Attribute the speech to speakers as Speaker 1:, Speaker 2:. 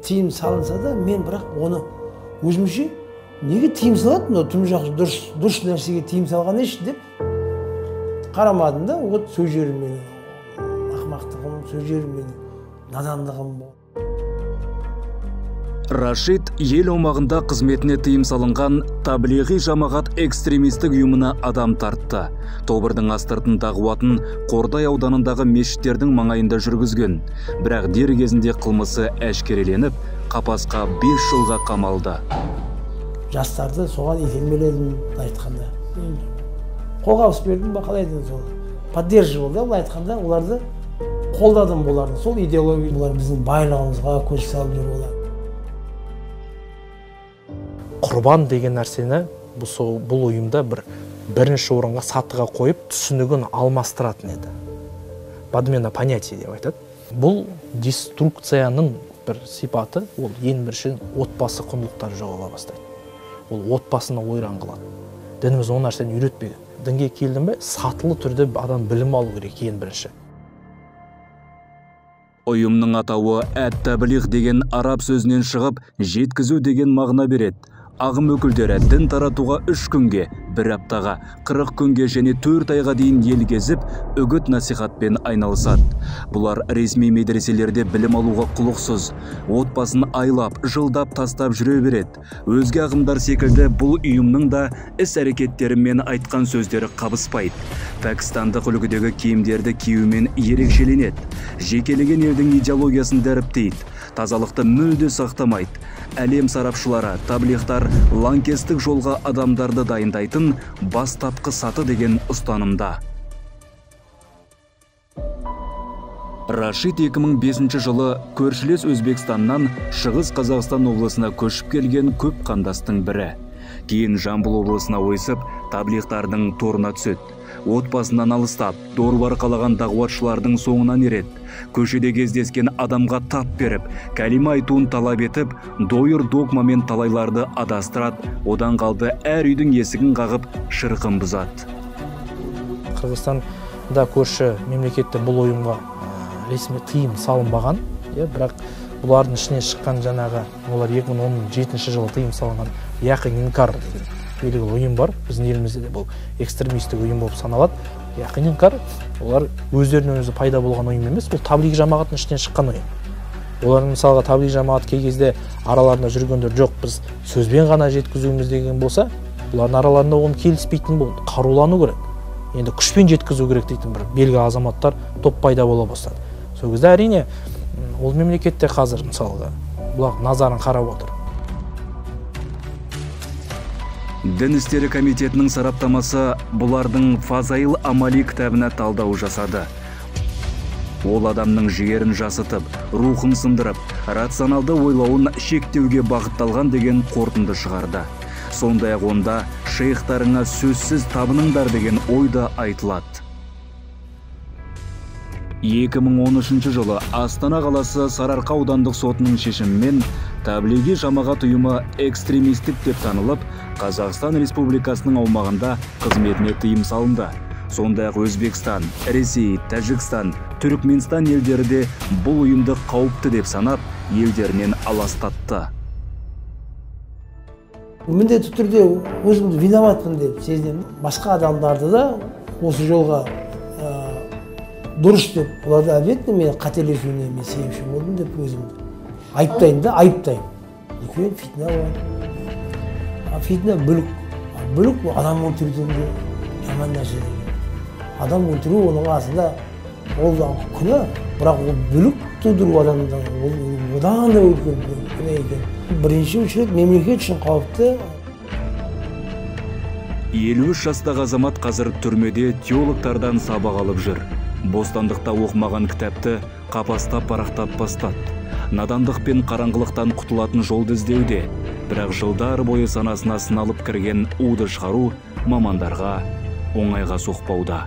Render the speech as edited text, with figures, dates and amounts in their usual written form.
Speaker 1: тыйым салынса да, мен бірақ оны өзімше неге тыйым салады, мынау тым жақсы дұрыс нәрсеге тыйым салған еш деп қарамадым да, вот сол жерім менің ақымақтығым, сол жерім менің надандығым.
Speaker 2: Рашид ел аумағында қызметіне тыйым салынған таблиғи жамағат экстремистік ұйымына адам тартты. Тобырдың астыртын тағуатын Қордай ауданындағы мешіттердің маңайында жүргізген. Бірақ дер кезінде қылмысы әшкереленіп, қапасқа 5 жылға қамалды.
Speaker 1: Жастарды соған итермеледім, айтқанда. Қолғабыс бердім, бақалайдың сол. Поддерживал да, айтқанда, оларды қолдадым болардың. Сол идеология, олар біздің байлығымызға көз салып жүр олар.
Speaker 3: Құрбан деген нәрсені бұл ұйымда бірінші орынға сатыға қойып түсінігін алмастыратын еді. Подмена понятия деп айтады. Бұл деструкцияның бір сипаты, ол ең бірінші отбасы құндылықтары жоғала бастайды. Ол отбасына ойран қылады. Дініміз ол нәрсені үйретпеген. Дінге келдің бе, сатылы түрде адам білім алу керек ең бірінші.
Speaker 2: Ұйымның атауы әт-таблиғ деген араб сөзінен шығып, жеткізу деген мағына береді. Ағым өкілдері дін таратуға 3 күнге, 1 аптаға, 40 күнге және 4 айға дейін ел кезіп, үгіт насихатпен айналысады. Бұлар ресми медреселерде білім алуға құлықсыз, отбасын айлап, жылдап тастап жүре береді. Өзге ағымдар секілді бұл ұйымның да іс-әрекеттерімен айтқан сөздері қабыспайды. Пәкістандық үлгідегі киімдерді киюмен ерекшеленеді. Жекелеген елдің идеологиясын дәріптейді. Тазалықты мүлде сақтамайды. Әлем сарапшылары, таблиғтар лаңкестік жолға адамдарды дайындайтын бастапқы саты деген ұстанымда. Рашид 2005 жылы көршілес Өзбекстаннан Шығыс Қазақстан облысына көшіп келген көп қандастың бірі. Кейін Жамбыл облысына ойысып, таблиғтардың торына түседі. Отбасынан алыстап, дорбар қалаған дағуатшылардың соңынан ереді. Көшеде кездескен адамға тап беріп, кәлима айтуын талап етіп, дойыр догмамен талайларды адастырады, одан қалды әр үйдің есігін қағып, шырқын бұзады.
Speaker 3: Қырғызстанда көрші мемлекетте бұл ойынға ресми тыйым салынбаған, бірақ бұлардың ішіне шыққан жаңағы, олар 2017 жылы тыйым салынған Яқин Инкар деген белгілі ұйым бар. Біздің елімізде де бұл экстремистік ұйым болып саналады. Яқин Инкар, олар өздерінен өзі пайда болған ұйым емес, бұл таблиғ жамағаттың ішінен шыққан ұйым. Олар мысалға таблиғ жамағат кей кезде араларында жүргендер жоқ, біз сөзбен ғана жеткізуіміз деген болса, бұлардың араларында оған келіспейтін болды, қарулану керек. Енді күшпен жеткізу керек дейтін бір белгілі азаматтар топ пайда бола бастады. Сол кезде әрине ол мемлекетте қазір мысалға бұлар назарын қарап отыр.
Speaker 2: Дін істері комитетінің сараптамасы бұлардың Фазаил Амали кітабына талдау жасады. Ол адамның жігерін жасытып, рухын сындырып, рационалды ойлауын шектеуге бағытталған деген қорытынды шығарды. Сондай-ақ онда шейхтарыңа сөзсіз табыныңдар деген ойда айтылады. 2013 жылы Астана қаласы Сарыарқа аудандық сотының шешімімен таблиғи жамағат ұйымы экстремистік деп танылып, Қазақстан Республикасының аумағында қызметіне тыйым салынды. Сондай-ақ Өзбекстан, Ресей, Тәжікстан, Түрікменстан елдері де бұл ұйымды қауіпті деп санап, елдерінен аластатты.
Speaker 1: Міндетті түрде өзімді виноватпын деп сезінемін. Басқа адамдарды да осы жолға дұрыс деп, оларды әлбетте мен қателесуіне мен себепші болдым деп өзімді айыптайын да, айыптайын. Үлкен фитна бар. Фитна бүлік. Бүлік адам өлтіруден де жаман нәрсе деген. Адам өлтіру оның асында ол күнә, бірақ ол бүлік тудыру адамдан одан да үлкен күнә екен. Бірінші үшірет мемлекет үшін қауіпті.
Speaker 2: 53 жастағы азамат қазір түрмеде теологтардан сабақ алып жүр. Бостандықта оқымаған кітапты қапастап парақтап бастады. Надандық пен қараңғылықтан құтылатын жолды іздеуде, бірақ жылдар бойы санасына сыналып кірген уды шығару мамандарға оңайға соқпауда.